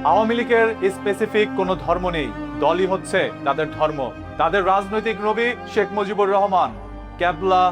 আওয়ামী লীগের স্পেসিফিক কোনো ধর্ম নেই, দলই হচ্ছে তাদের ধর্ম। তাদের রাজনৈতিক নবী শেখ মুজিবুর রহমান, ক্যাবলা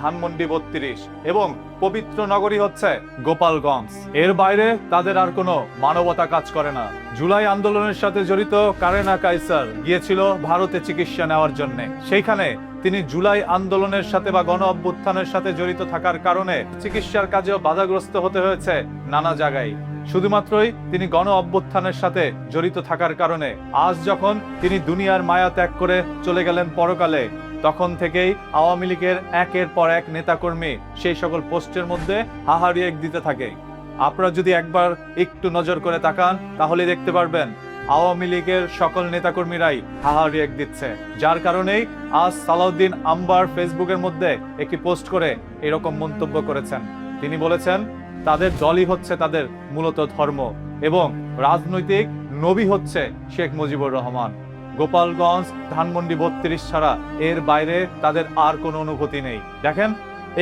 ধানমন্ডি ৩২ এবং পবিত্র নগরী হচ্ছে গোপালগঞ্জ। এর বাইরে তাদের আর কোনো মানবতা কাজ করে না। জুলাই আন্দোলনের সাথে জড়িত কারেনা কায়সার গিয়েছিল ভারতে চিকিৎসা নেওয়ার জন্য। সেইখানে তিনি জুলাই আন্দোলনের সাথে বা গণ অভ্যুত্থানের সাথে জড়িত থাকার কারণে চিকিৎসার কাজেও বাধাগ্রস্ত হতে হয়েছে নানা জায়গায়। শুধুমাত্রই তিনি গণ অভ্যুত্থানের সাথে জড়িত থাকার কারণে আজ যখন তিনি দুনিয়ার মায়া ত্যাগ করে চলে গেলেন পরকালে, তখন থেকেই আওয়ামী লীগের একের পর এক নেতাকর্মী সেই সকল পোস্টের মধ্যে হাহারিয়ে দিতে থাকে। আপনারা যদি একবার একটু নজর করে তাকান তাহলে দেখতে পারবেন আওয়ামী লীগের সকল নেতাকর্মীরাই হাহারিয়ে দিচ্ছে। যার কারণেই আজ সালাউদ্দিন আম্বার ফেসবুকের মধ্যে একটি পোস্ট করে এরকম মন্তব্য করেছেন। তিনি বলেছেন তাদের দলই হচ্ছে তাদের মূলত ধর্ম এবং রাজনৈতিক নবী হচ্ছে শেখ মুজিবুর রহমান। গোপালগঞ্জ ধানমন্ডি ৩২ ছাড়া এর বাইরে তাদের আর কোনো অনুভূতি নেই। দেখেন,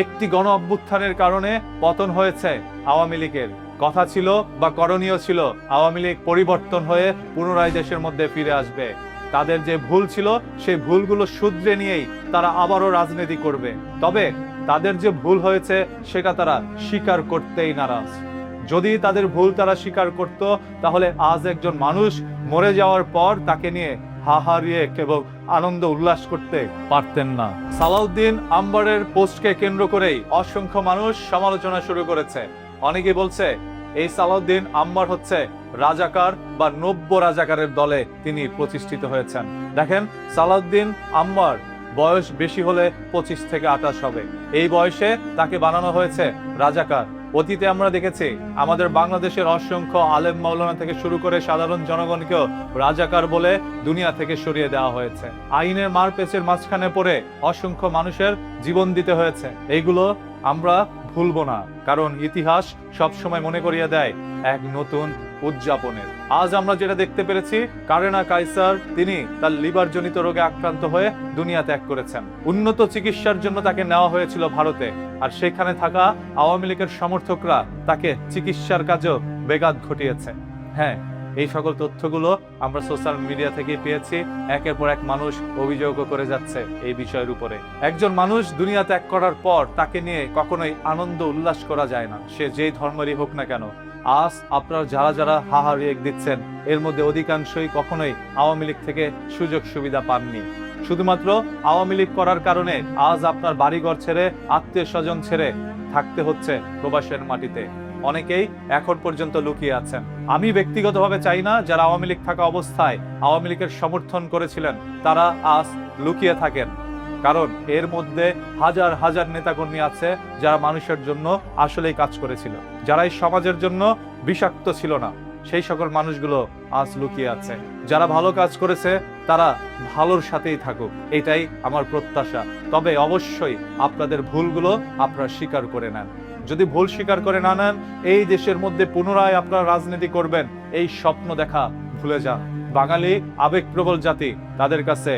একটি গণ অভ্যুত্থানের কারণে পতন হয়েছে আওয়ামী লীগের। কথা ছিল বা করণীয় ছিল আওয়ামী লীগ পরিবর্তন হয়ে পুনরায় দেশের মধ্যে ফিরে আসবে। তাদের যে ভুল ছিল সেই ভুলগুলো শুধরে নিয়েই তারা আবারও রাজনীতি করবে। তবে তাদের যে ভুল হয়েছে সেটা তারা স্বীকার করতেই নারাজ। যদি তাদের ভুল তারা স্বীকার করত তাহলে আজ একজন মানুষ মরে যাওয়ার পর তাকে নিয়ে হাহারিয়ে কেবল আনন্দ উল্লাস করতে পারতেন না। সালাউদ্দিন আম্বারের পোস্টকে কেন্দ্র করেই অসংখ্য মানুষ সমালোচনা শুরু করেছে। অনেকে বলছে এই সালাউদ্দিন আম্বার হচ্ছে রাজাকার বা নব্য রাজাকারের দলে তিনি প্রতিষ্ঠিত হয়েছেন। দেখেন, সালাউদ্দিন আম্বার বয়স বেশি হলে 25 থেকে 28 হবে। এই বয়সে তাকে বানানো হয়েছে রাজাকার। অতীতে আমরা দেখেছি আমাদের বাংলাদেশের অসংখ্য আলেম মাওলানা থেকে শুরু করে সাধারণ জনগণকেও রাজাকার বলে দুনিয়া থেকে সরিয়ে দেওয়া হয়েছে। আইনের মারপেচের মাঝখানে পড়ে অসংখ্য মানুষের জীবন দিতে হয়েছে। এইগুলো আমরা ভুলবো না, কারণ ইতিহাস সবসময় মনে করিয়ে দেয় এক নতুন উদযাপনের। আজ আমরা যেটা দেখতে পেরেছি, কারেনা কায়সার তিনি তার লিভার জনিত রোগে আক্রান্ত হয়ে দুনিয়া ত্যাগ করেছেন। উন্নত চিকিৎসার জন্য তাকে নেওয়া হয়েছিল ভারতে, আর সেখানে থাকা আওয়ামী লীগের সমর্থকরা তাকে চিকিৎসার কাজেও বেঘাত ঘটিয়েছে। হ্যাঁ, এই সকল তথ্যগুলো আমরা সোশ্যাল মিডিয়া থেকে পেয়েছি। একের পর এক মানুষ অভিযোগও করে যাচ্ছে এই বিষয়ের উপরে। একজন মানুষ দুনিয়া ত্যাগ করার পর তাকে নিয়ে কখনোই আনন্দ উল্লাস করা যায় না, সে যেই ধর্মেরই হোক না কেন। আজ আপনারা যারা যারা হাহারিয়ে দিচ্ছেন এর মধ্যে অধিকাংশই কখনোই আওয়ামী লীগ থেকে সুযোগ সুবিধা পাননি। শুধুমাত্র আওয়ামী লীগ করার কারণে আজ আপনার বাড়িঘর ছেড়ে, আত্মীয় স্বজন ছেড়ে থাকতে হচ্ছে প্রবাসের মাটিতে। অনেকেই এখন পর্যন্ত লুকিয়ে আছেন। আমি ব্যক্তিগতভাবে চাই না যারা আওয়ামী লীগ থাকা অবস্থায় আওয়ামী লীগের সমর্থন করেছিলেন তারা আজ লুকিয়ে থাকেন, কারণ এর মধ্যে হাজার হাজার নেতাকর্মী আছে যারা মানুষের জন্য আসলেই কাজ করেছিল, যারা এই সমাজের জন্য বিষাক্ত ছিল না। সেই সকল মানুষগুলো আজ লুকিয়ে আছে। যারা ভালো কাজ করেছে তারা ভালোর সাথেই থাকুক, এটাই আমার প্রত্যাশা। তবে অবশ্যই আপনাদের ভুলগুলো আপনারা স্বীকার করে নেন। যদি ভুল স্বীকার করে না নেন, এই দেশের মধ্যে পুনরায় আপনারা রাজনীতি করবেন এই স্বপ্ন দেখা ভুলে যান। বাঙালি আবেগপ্রবল জাতি, তাদের কাছে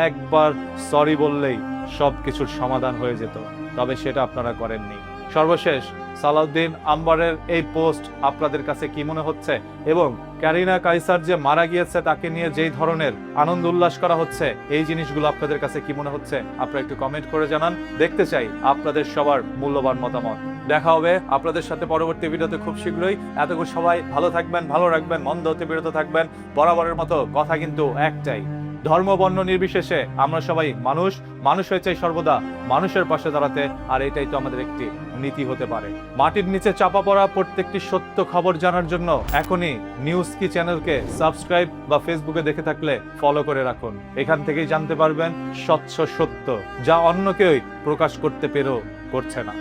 একবার সরি বললেই সবকিছুর সমাধান হয়ে যেত, তবে সেটা আপনারা করেননি। সর্বশেষ সালাউদ্দিন আম্বারের এই পোস্ট আপনাদের কাছে কি মনে হচ্ছে, এবং কারিনা কায়সার যে মারা গিয়েছে তাকে নিয়ে যেই ধরনের আনন্দ উল্লাস করা হচ্ছে এই জিনিসগুলো আপনাদের কাছে কি মনে হচ্ছে আপনারা একটু কমেন্ট করে জানান। দেখতে চাই আপনাদের সবার মূল্যবান মতামত। দেখা হবে আপনাদের সাথে পরবর্তী ভিডিওতে খুব শীঘ্রই। এতক্ষণ সবাই ভালো থাকবেন, ভালো রাখবেন, মন্দ হতে বিরত থাকবেন। বরাবরের মতো কথা কিন্তু একটাই, ধর্ম বর্ণ নির্বিশেষে আমরা সবাই মানুষ। মানুষ হয়ে চাই সর্বদা মানুষের পাশে দাঁড়াতে, আর এটাই তো আমাদের একটি নীতি হতে পারে। মাটির নিচে চাপা পড়া প্রত্যেকটি সত্য খবর জানার জন্য এখনই নিউজ কি চ্যানেলকে সাবস্ক্রাইব বা ফেসবুকে দেখে থাকলে ফলো করে রাখুন। এখান থেকেই জানতে পারবেন স্বচ্ছ সত্য, যা অন্য কেউই প্রকাশ করতে পেরেও করছে না।